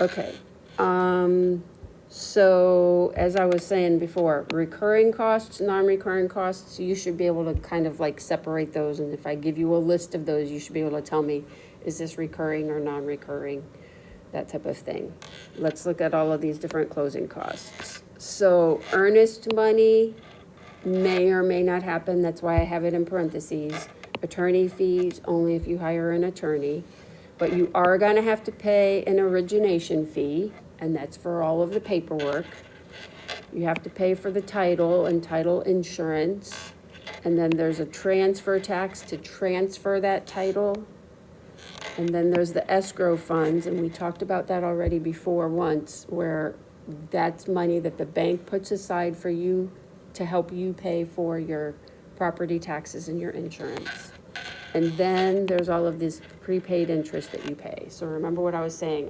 Okay. So as I was saying before, recurring costs, non-recurring costs, you should be able to kind of like separate those. And if I give you a list of those, you should be able to tell me, is this recurring or non-recurring? That type of thing. Let's look at all of these different closing costs. So earnest money may or may not happen. That's why I have it in parentheses. Attorney fees, only if you hire an attorney. But you are gonna have to pay an origination fee, and that's for all of the paperwork. You have to pay for the title and title insurance. And then there's a transfer tax to transfer that title. And then there's the escrow funds, and we talked about that already before once, where that's money that the bank puts aside for you to help you pay for your property taxes and your insurance. And then there's all of this prepaid interest that you pay. So remember what I was saying,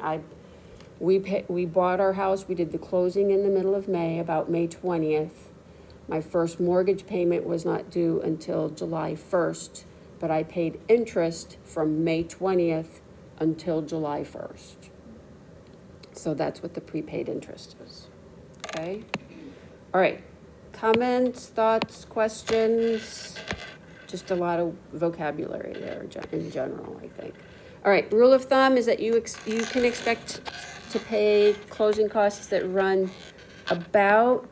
we bought our house, we did the closing in the middle of May, about May 20th. My first mortgage payment was not due until July 1st, but I paid interest from May 20th until July 1st. So that's what the prepaid interest is, okay? All right, comments, thoughts, questions? Just a lot of vocabulary there in general, I think. All right, rule of thumb is that you can expect to pay closing costs that run about,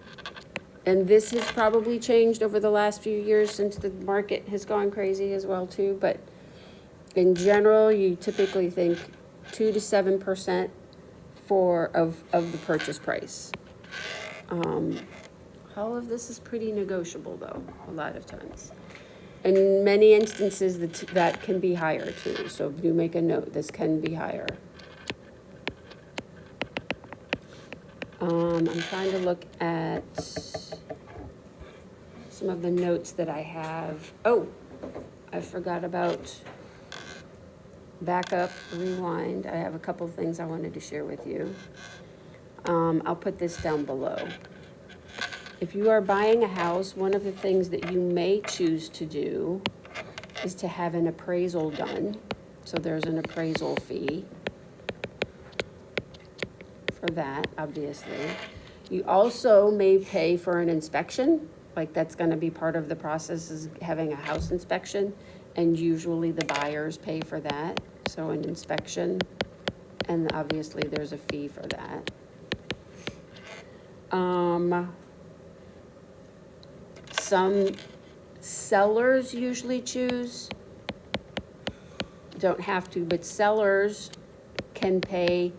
and this has probably changed over the last few years since the market has gone crazy as well too, but in general, you typically think 2 to 7% of the purchase price. All of this is pretty negotiable though, a lot of times. In many instances, that can be higher too, so do make a note, this can be higher. I'm trying to look at some of the notes that I have. Oh, I forgot about backup, rewind. I have a couple of things I wanted to share with you. I'll put this down below. If you are buying a house, one of the things that you may choose to do is to have an appraisal done. So there's an appraisal fee for that, obviously. You also may pay for an inspection, like that's gonna be part of the process, is having a house inspection, and usually the buyers pay for that. So an inspection, and obviously there's a fee for that. Some sellers usually choose, don't have to, but sellers can pay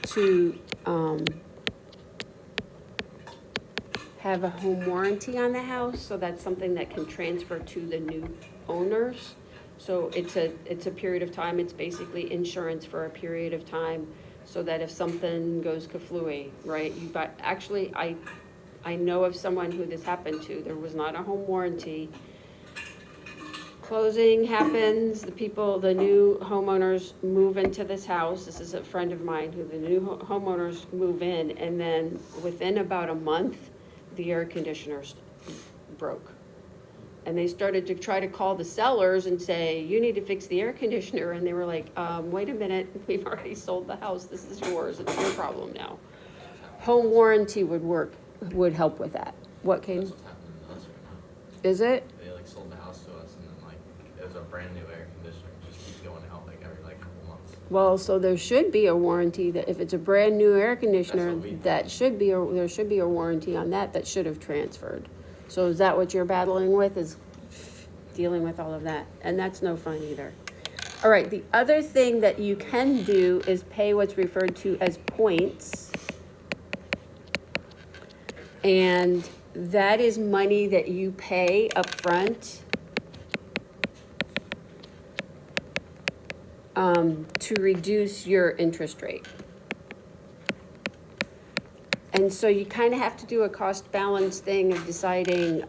to have a home warranty on the house, so that's something that can transfer to the new owners. So it's a period of time, it's basically insurance for a period of time, so that if something goes kaflooey, right? Actually, I know of someone who this happened to. There was not a home warranty. Closing happens, the new homeowners move into this house. This is a friend of mine who the new homeowners move in, and then within about a month, the air conditioners broke. And they started to try to call the sellers and say, you need to fix the air conditioner. And they were like, wait a minute, we've already sold the house. This is yours, it's your problem now. Home warranty would help with that. What came? That's what's happening to us right now. Is it? They sold the house to us, and then it was a brand new air conditioner. It just keeps going out every couple months. Well, so there should be a warranty that if it's a brand new air conditioner, there should be a warranty on that should have transferred. So is that what you're battling with, is dealing with all of that? And that's no fun either. All right, the other thing that you can do is pay what's referred to as points. And that is money that you pay up front to reduce your interest rate. And so you kind of have to do a cost balance thing of deciding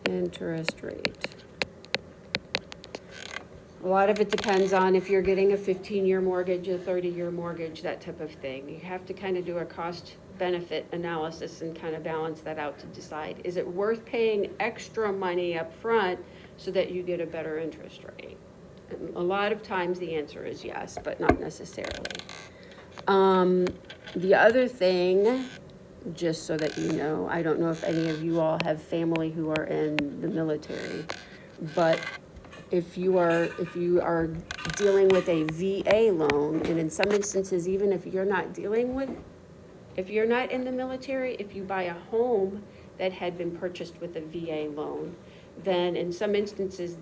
interest rate. A lot of it depends on if you're getting a 15-year mortgage, a 30-year mortgage, that type of thing. You have to kind of do a cost benefit analysis and kind of balance that out to decide, is it worth paying extra money up front so that you get a better interest rate? And a lot of times the answer is yes, but not necessarily. The other thing, just so that you know, I don't know if any of you all have family who are in the military, but if you are dealing with a VA loan, and in some instances, even if you're not if you're not in the military, if you buy a home that had been purchased with a VA loan, then in some instances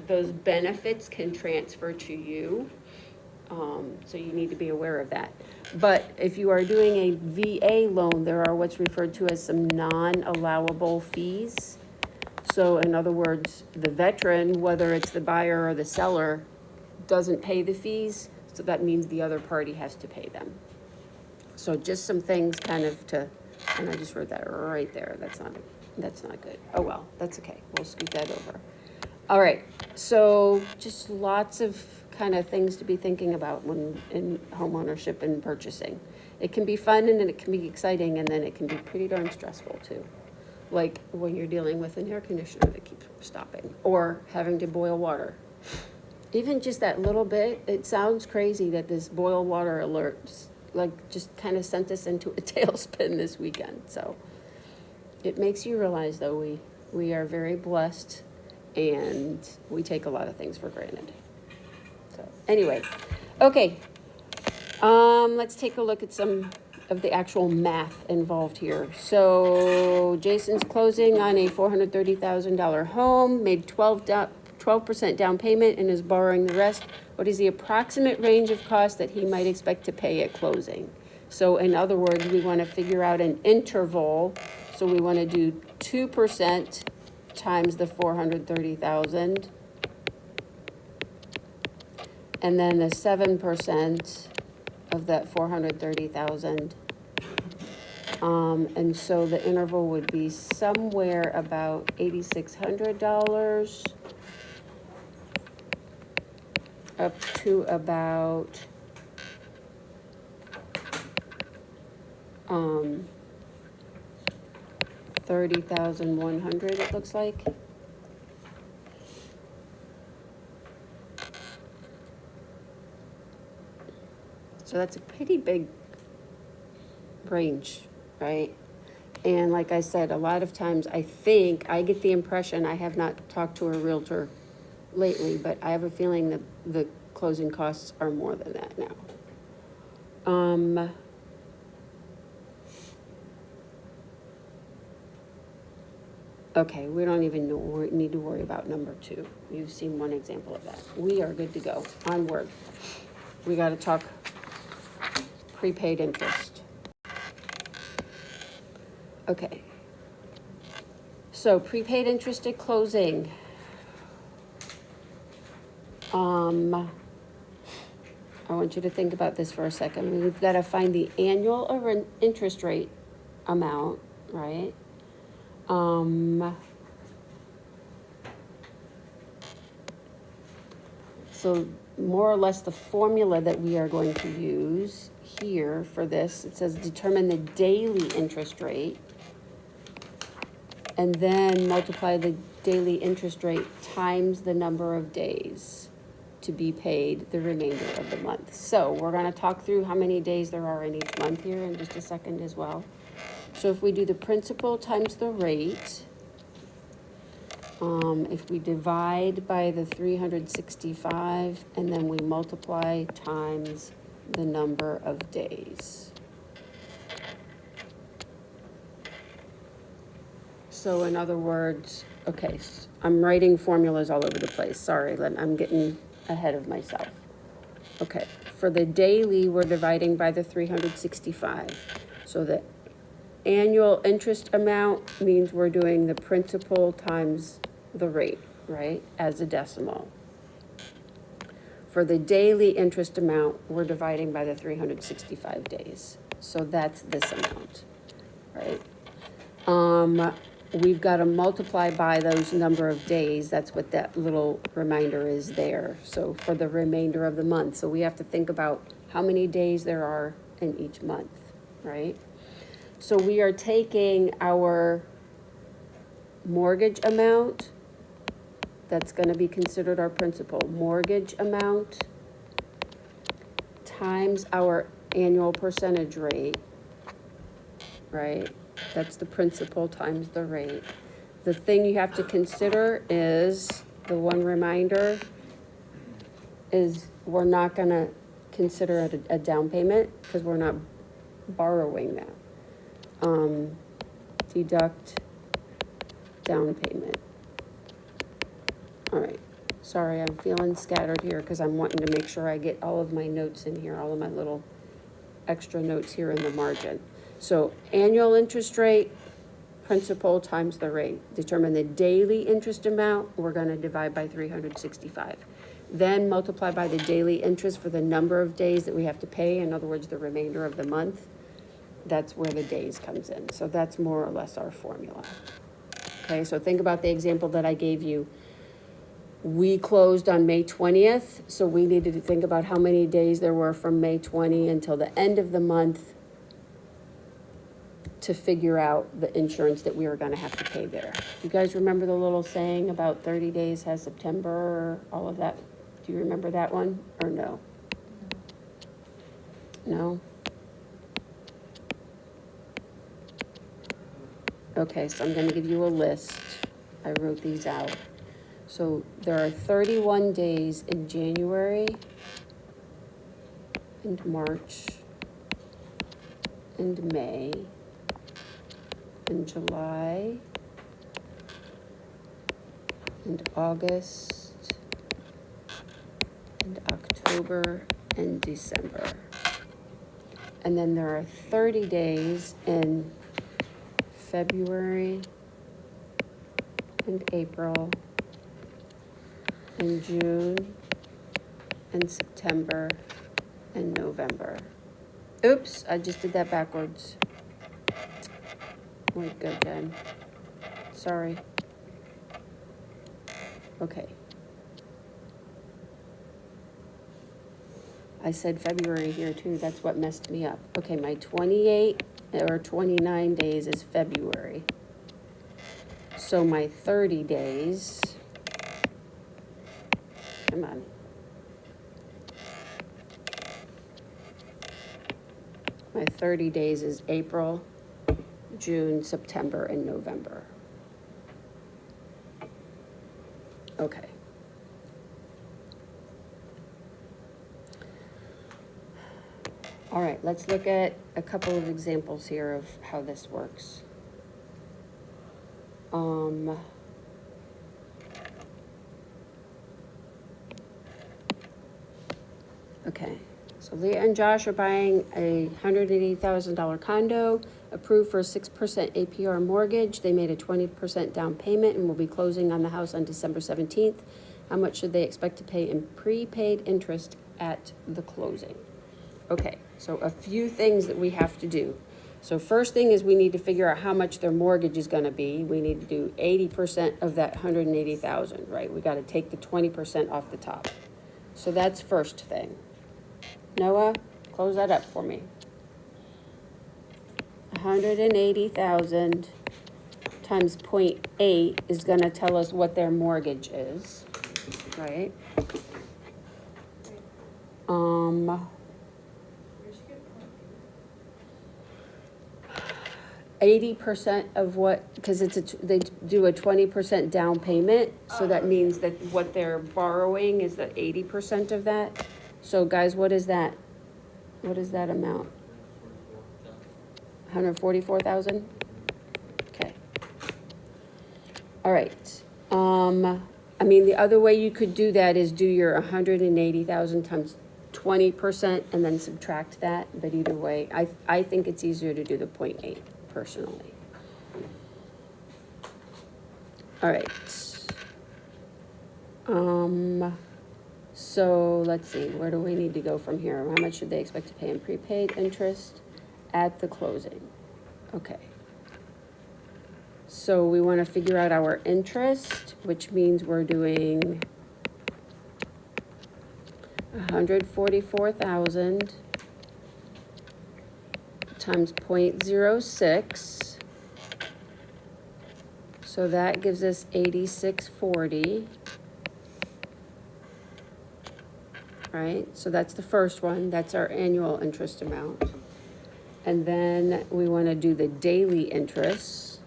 those benefits can transfer to you. So you need to be aware of that. But if you are doing a VA loan, there are what's referred to as some non-allowable fees. So in other words, the veteran, whether it's the buyer or the seller, doesn't pay the fees, so that means the other party has to pay them. So just some things kind of and I just wrote that right there, that's not good. Oh well, that's okay, we'll scoot that over. All right, so just lots of kind of things to be thinking about when in home ownership and purchasing. It can be fun and it can be exciting, and then it can be pretty darn stressful too. Like when you're dealing with an air conditioner that keeps stopping, or having to boil water. Even just that little bit, it sounds crazy that this boil water alerts, like, just kind of sent us into a tailspin this weekend. So it makes you realize, though, we are very blessed, and we take a lot of things for granted. So anyway, okay, let's take a look at some of the actual math involved here. So Jason's closing on a $430,000 home, made 12% down payment, and is borrowing the rest. What is the approximate range of cost that he might expect to pay at closing? So in other words, we want to figure out an interval. So we want to do 2% times the 430,000, and then the 7% of that 430,000. And so the interval would be somewhere about $8,600 up to about 30,100, it looks like. So that's a pretty big range, right? And like I said, a lot of times I get the impression, I have not talked to a realtor lately, but I have a feeling that the closing costs are more than that now. Okay, we don't even need to worry about number 2. You've seen one example of that. We are good to go. Onward. We got to talk prepaid interest. Okay. So prepaid interest at closing. I want you to think about this for a second. We've got to find the annual interest rate amount, right? So more or less the formula that we are going to use here for this, it says determine the daily interest rate, and then multiply the daily interest rate times the number of days to be paid the remainder of the month. So we're going to talk through how many days there are in each month here in just a second as well. So if we do the principal times the rate, if we divide by the 365, and then we multiply times the number of days. So in other words, okay, I'm writing formulas all over the place. Sorry, I'm getting ahead of myself. Okay, for the daily, we're dividing by the 365. So the annual interest amount means we're doing the principal times the rate, right, as a decimal. For the daily interest amount, we're dividing by the 365 days. So that's this amount, right? We've got to multiply by those number of days. That's what that little reminder is there. So for the remainder of the month. So we have to think about how many days there are in each month, right? So we are taking our mortgage amount that's gonna be considered our principal. Mortgage amount times our annual percentage rate, right? That's the principal times the rate. The thing you have to consider is, the one reminder, is we're not gonna consider it a down payment, because we're not borrowing that. Deduct down payment. All right, sorry, I'm feeling scattered here, because I'm wanting to make sure I get all of my notes in here, all of my little extra notes here in the margin. So annual interest rate, principal times the rate. Determine the daily interest amount, we're gonna divide by 365. Then multiply by the daily interest for the number of days that we have to pay, in other words, the remainder of the month. That's where the days comes in. So that's more or less our formula. Okay, so think about the example that I gave you. We closed on May 20th, so we needed to think about how many days there were from May 20 until the end of the month to figure out the insurance that we were gonna have to pay there. You guys remember the little saying about 30 days has September, all of that? Do you remember that one, or no? No? Okay, so I'm gonna give you a list. I wrote these out. So there are 31 days in January and March and May and July and August and October and December. And then there are 30 days in February and April and June and September and November. Oops, I just did that backwards. Wait, good, Jen. Sorry. Okay. I said February here too, that's what messed me up. Okay, my 28 or 29 days is February. So my 30 days, come on. My 30 days is April, June, September, and November. Okay. All right, let's look at a couple of examples here of how this works. Okay, so Leah and Josh are buying a $180,000 condo, approved for a 6% APR mortgage. They made a 20% down payment and will be closing on the house on December 17th. How much should they expect to pay in prepaid interest at the closing? Okay, so a few things that we have to do. So first thing is we need to figure out how much their mortgage is gonna be. We need to do 80% of that 180,000, right? We gotta take the 20% off the top. So that's first thing. Noah, close that up for me. 180,000 times 0.8 is gonna tell us what their mortgage is, right? 80% of what, because they do a 20% down payment, so that means that what they're borrowing is the 80% of that. So guys, what is that? What is that amount? 144,000? Okay. All right. I mean, the other way you could do that is do your 180,000 times 20% and then subtract that. But either way, I think it's easier to do the 0.8 personally. All right. So let's see, where do we need to go from here? How much should they expect to pay in prepaid interest at the closing? Okay. So we want to figure out our interest, which means we're doing 144,000 times 0.06. So that gives us 8640. right? So that's the first one, that's our annual interest amount. And then we want to do the daily interest.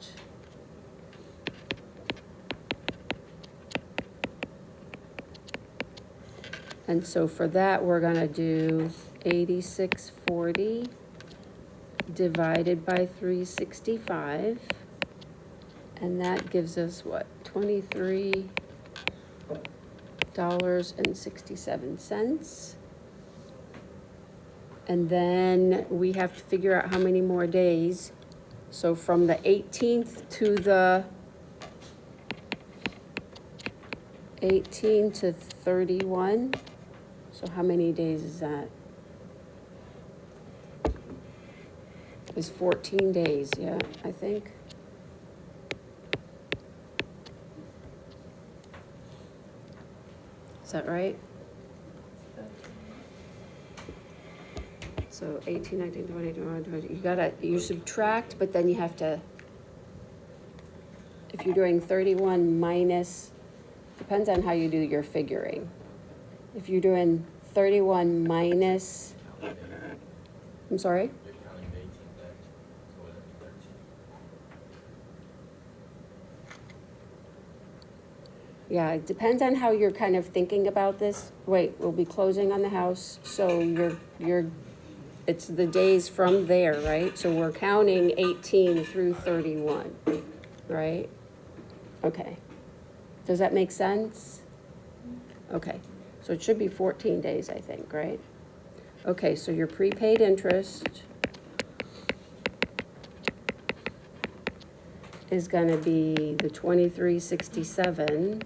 And so for that, we're gonna do 8640 divided by 365. And that gives us what, $23.67. And then we have to figure out how many more days. So from the 18th to the 18 to 31. So how many days is that? It's 14 days, yeah, I think. Is that right? So 18, 19, 20, 21, 22, you subtract, but then you have to, if you're doing 31 minus, depends on how you do your figuring. If you're doing 31 minus, I'm sorry? You're counting the 18th day, so what is it, 13? Yeah, it depends on how you're kind of thinking about this. Wait, we'll be closing on the house, so it's the days from there, right? So we're counting 18 through 31, right? Okay. Does that make sense? Okay, so it should be 14 days, I think, right? Okay, so your prepaid interest is gonna be the 2367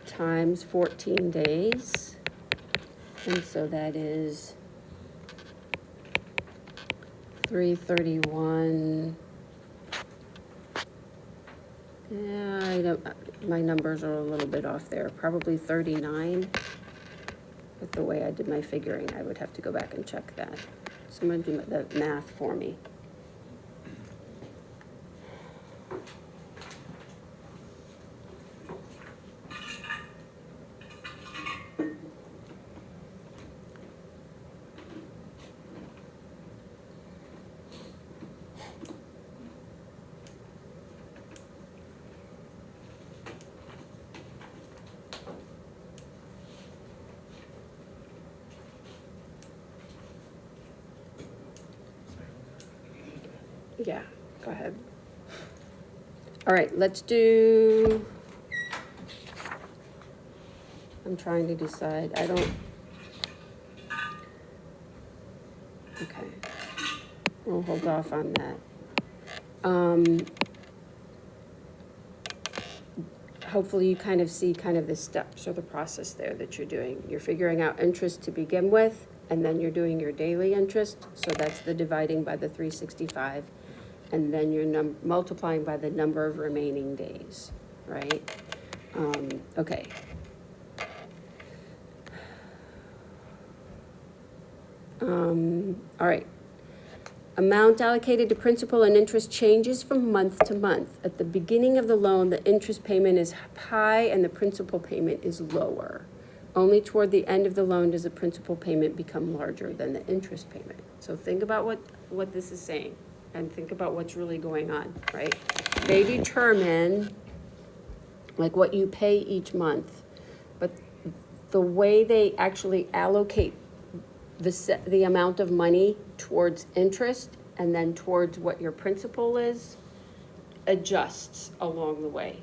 times 14 days. And so that is 331. Yeah, I don't, my numbers are a little bit off there, probably 39. With the way I did my figuring, I would have to go back and check that. Someone do the math for me. Yeah, go ahead. All right, let's do, I'm trying to decide, I don't, okay, we'll hold off on that. Hopefully you kind of see kind of the steps or the process there that you're doing. You're figuring out interest to begin with, and then you're doing your daily interest, so that's the dividing by the 365. And then you're multiplying by the number of remaining days, right? Okay. All right. Amount allocated to principal and interest changes from month to month. At the beginning of the loan, the interest payment is high and the principal payment is lower. Only toward the end of the loan does the principal payment become larger than the interest payment. So think about what this is saying and think about what's really going on, right? They determine like what you pay each month, but the way they actually allocate the amount of money towards interest and then towards what your principal is adjusts along the way,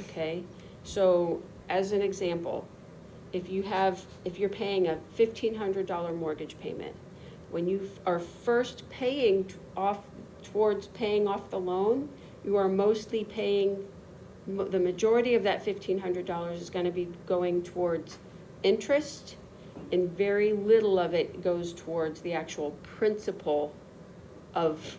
okay? So as an example, if you're paying a $1,500 mortgage payment, when you are first paying towards paying off the loan, you are mostly paying, the majority of that $1,500 is going to be going towards interest, and very little of it goes towards the actual principal of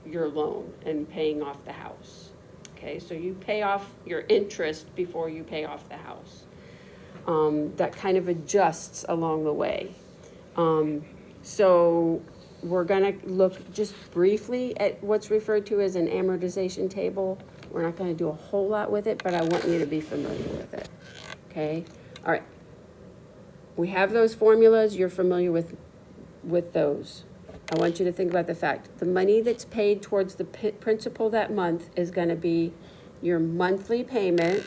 your loan and paying off the house. Okay, so you pay off your interest before you pay off the house. That kind of adjusts along the way. So we're gonna look just briefly at what's referred to as an amortization table. We're not gonna do a whole lot with it, but I want you to be familiar with it. okay? All right. We have those formulas, you're familiar with those. I want you to think about the fact, the money that's paid towards the principal that month is gonna be your monthly payment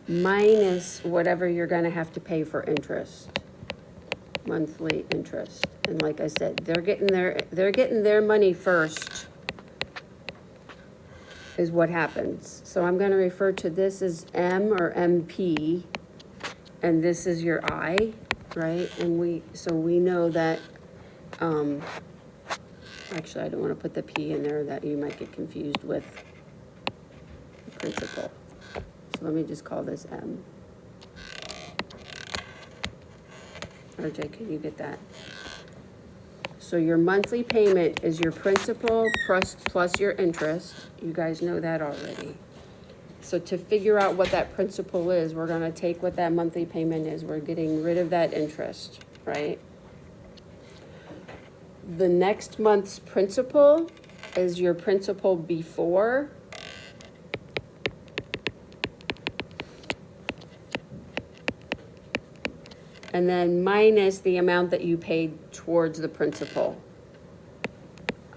minus whatever you're gonna have to pay for interest, monthly interest. And like I said, they're getting their money first is what happens. So I'm gonna refer to this as M or MP, and this is your I, right? And we know that, actually, I don't wanna put the P in there, that you might get confused with the principal. So let me just call this M. RJ, can you get that? So your monthly payment is your principal plus your interest. You guys know that already. So to figure out what that principal is, we're gonna take what that monthly payment is. We're getting rid of that interest, right? The next month's principal is your principal before. And then minus the amount that you paid towards the principal.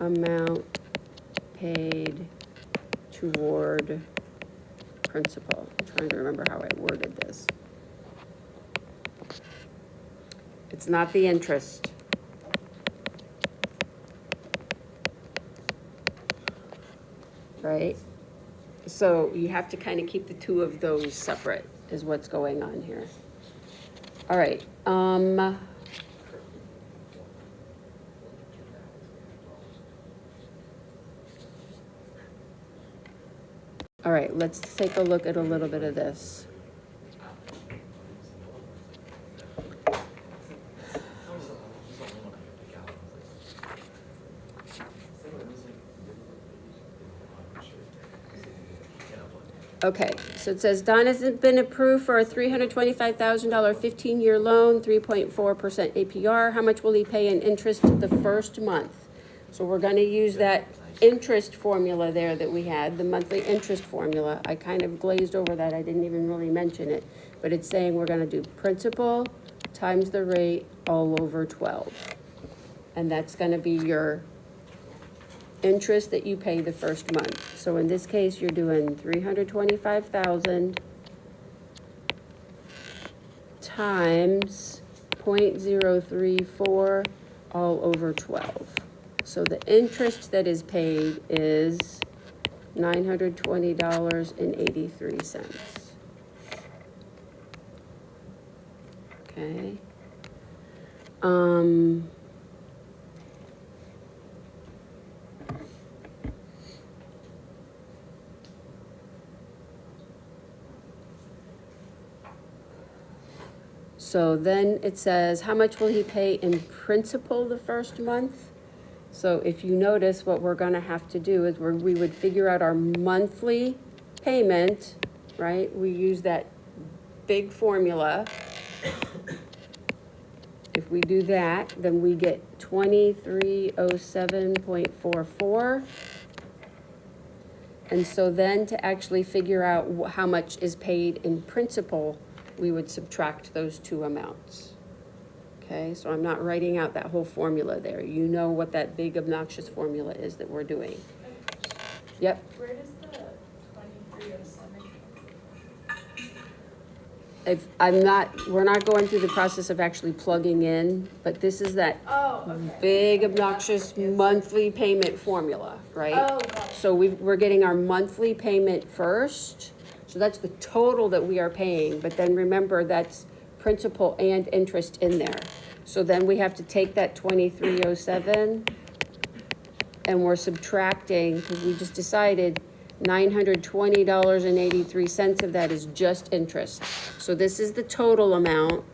Amount paid toward principal. I'm trying to remember how I worded this. It's not the interest. Right? So you have to kind of keep the two of those separate, is what's going on here. All right, all right, let's take a look at a little bit of this. Okay, so it says Don has been approved for a $325,000 15-year loan, 3.4% APR. How much will he pay in interest the first month? So we're gonna use that interest formula there that we had, the monthly interest formula. I kind of glazed over that, I didn't even really mention it. But it's saying we're gonna do principal times the rate all over 12. And that's gonna be your interest that you pay the first month. So in this case, you're doing 325,000 times 0.034 all over 12. So the interest that is paid is $920.83. Okay. So then it says, how much will he pay in principal the first month? So if you notice, what we're gonna have to do is we would figure out our monthly payment, right? We use that big formula. If we do that, then we get 2307.44. And so then to actually figure out how much is paid in principal, we would subtract those two amounts. Okay, so I'm not writing out that whole formula there. You know what that big obnoxious formula is that we're doing. Yep. Where does the 2307? We're not going through the process of actually plugging in, but this is that okay. big obnoxious monthly payment formula, right? Oh, got it. So we're getting our monthly payment first. So that's the total that we are paying, but then remember that's principal and interest in there. So then we have to take that 2307 and we're subtracting, because we just decided $920.83 of that is just interest. So this is the total amount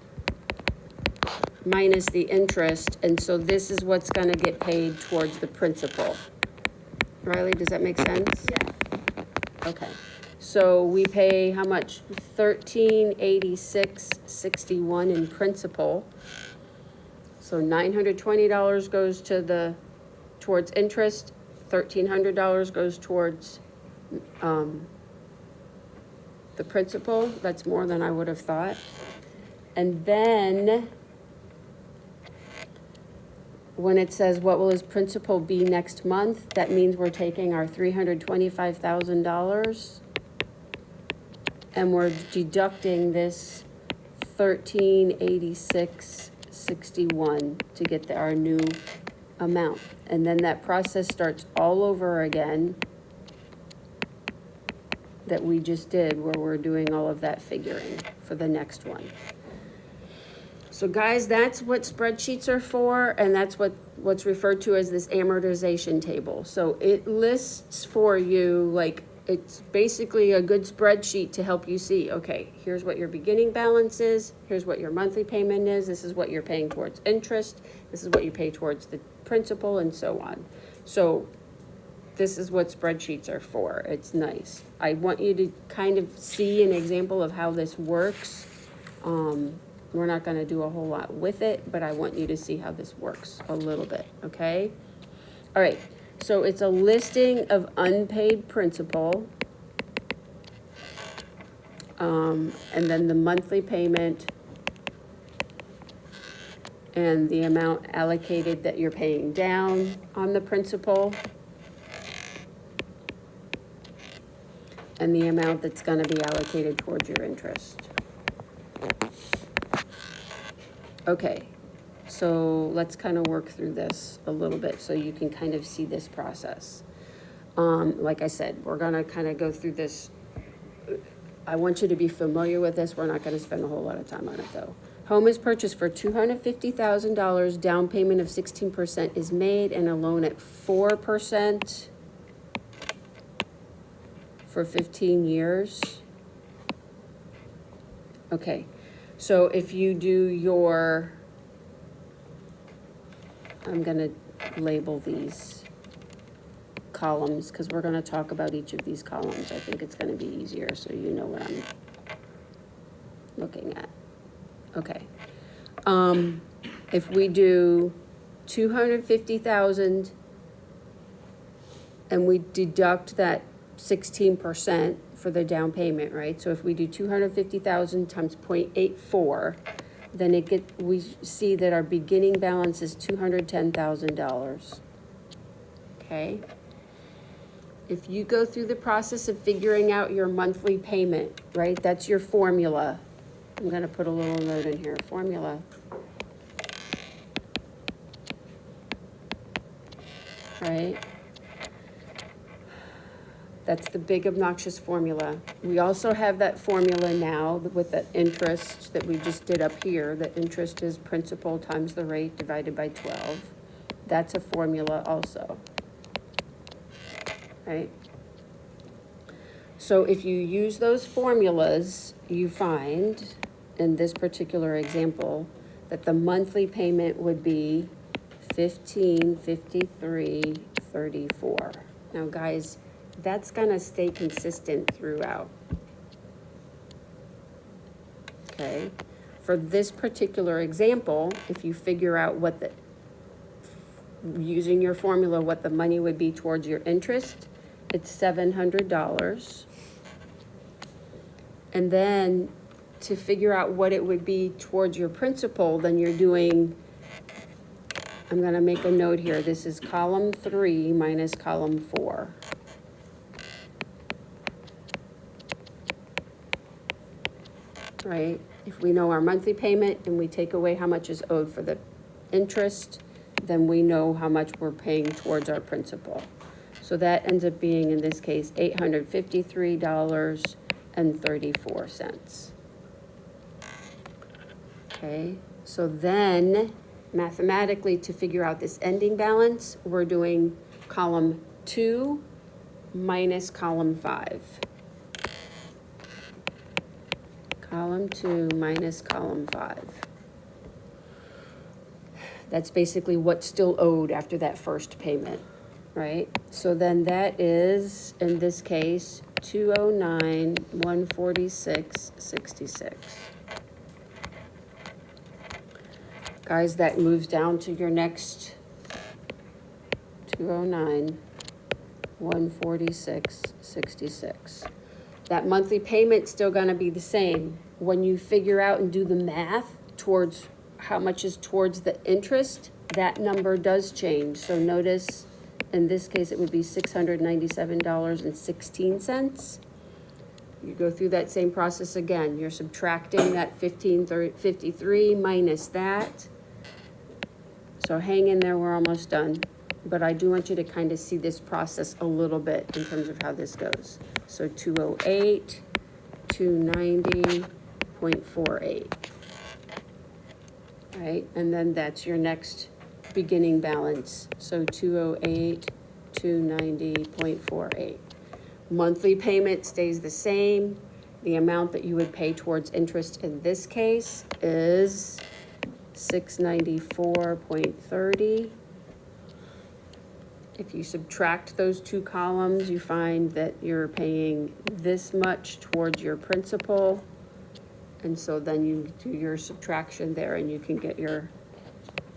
minus the interest, and so this is what's gonna get paid towards the principal. Riley, does that make sense? Yeah. Okay. So we pay how much? $1386.61 in principal. So $920 goes towards interest, $1,300 goes towards, the principal. That's more than I would have thought. And then, when it says, what will his principal be next month? That means we're taking our $325,000 and we're deducting this 1,386.61 to get our new amount. And then that process starts all over again that we just did, where we're doing all of that figuring for the next one. So guys, that's what spreadsheets are for, and that's what's referred to as this amortization table. So it lists for you, like, it's basically a good spreadsheet to help you see, okay, here's what your beginning balance is, here's what your monthly payment is, this is what you're paying towards interest, this is what you pay towards the principal, and so on. So this is what spreadsheets are for. It's nice. I want you to kind of see an example of how this works. We're not gonna do a whole lot with it, but I want you to see how this works a little bit, okay? All right, so it's a listing of unpaid principal. And then the monthly payment and the amount allocated that you're paying down on the principal. And the amount that's gonna be allocated towards your interest. Okay, so let's kind of work through this a little bit so you can kind of see this process. Like I said, we're gonna kind of go through this. I want you to be familiar with this. We're not gonna spend a whole lot of time on it though. Home is purchased for $250,000, down payment of 16% is made, and a loan at 4%. For 15 years. Okay, so if you do your, I'm gonna label these columns because we're gonna talk about each of these columns. I think it's gonna be easier so you know what I'm looking at. Okay, if we do 250,000 and we deduct that 16% for the down payment, right? So if we do 250,000 times 0.84, then we see that our beginning balance is $210,000. Okay? If you go through the process of figuring out your monthly payment, right? That's your formula. I'm gonna put a little note in here, formula. Right? That's the big obnoxious formula. We also have that formula now with the interest that we just did up here. The interest is principal times the rate divided by 12. That's a formula also, right? So if you use those formulas, you find, in this particular example, that the monthly payment would be $1,553.34. Now guys, that's gonna stay consistent throughout. Okay, for this particular example, if you figure out using your formula, what the money would be towards your interest, it's $700. And then to figure out what it would be towards your principal, then you're doing, I'm gonna make a note here, this is column 3 minus column 4. Right? If we know our monthly payment and we take away how much is owed for the interest, then we know how much we're paying towards our principal. So that ends up being, in this case, $853.34. Okay, so then mathematically, to figure out this ending balance, we're doing column 2 minus column 5. Column 2 minus column 5. That's basically what's still owed after that first payment, right? So then that is, in this case, $209,146.66. Guys, that moves down to your next 209. 146.66. That monthly payment's still gonna be the same. When you figure out and do the math towards how much is towards the interest, that number does change. So notice, in this case, it would be $697.16. You go through that same process again. You're subtracting that 1553 minus that. So hang in there, we're almost done. But I do want you to kind of see this process a little bit in terms of how this goes. So 208, 290.48. Right, and then that's your next beginning balance. So 208, 290.48. Monthly payment stays the same. The amount that you would pay towards interest in this case is $694.30. If you subtract those two columns, you find that you're paying this much towards your principal. And so then you do your subtraction there and you can get your,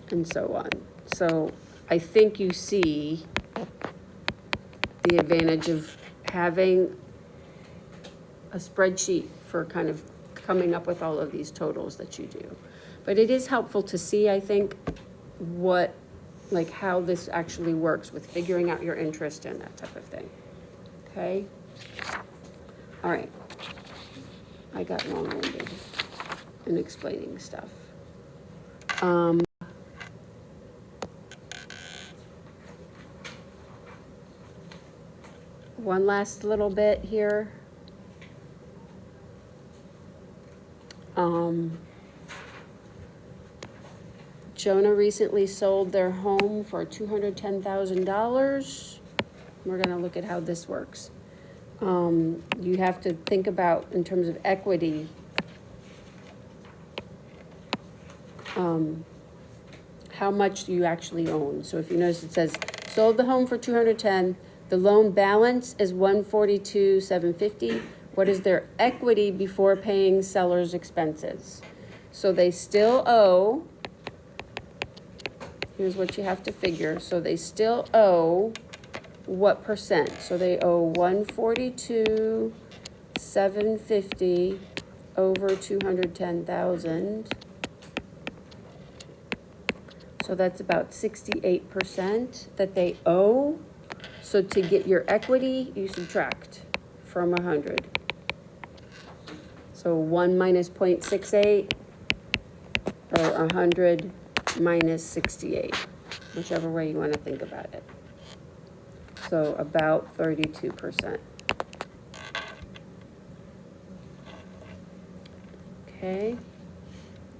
and so on. So I think you see the advantage of having a spreadsheet for kind of coming up with all of these totals that you do. But it is helpful to see, I think, what, like how this actually works with figuring out your interest and that type of thing. Okay? All right. I got long-winded in explaining stuff. One last little bit here. Jonah recently sold their home for $210,000. We're gonna look at how this works. You have to think about, in terms of equity, how much you actually own. So if you notice, it says, sold the home for 210, the loan balance is 142,750. What is their equity before paying seller's expenses? So they still owe, here's what you have to figure. So they still owe what percent? So they owe 142,750 over 210,000. So that's about 68% that they owe. So to get your equity, you subtract from 100. So 1 minus 0.68 or 100 minus 68, whichever way you want to think about it. So about 32%. Okay,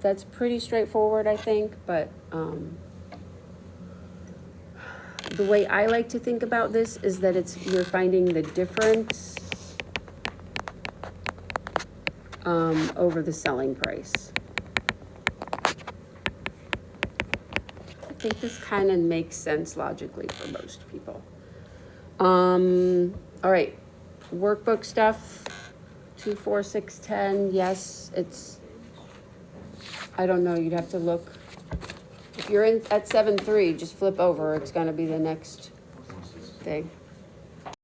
that's pretty straightforward, I think, but the way I like to think about this is that you're finding the difference over the selling price. I think this kind of makes sense logically for most people. All right, workbook stuff, 2, 4, 6, 10. Yes, it's, I don't know, you'd have to look. If you're at 7.3, just flip over. It's gonna be the next thing.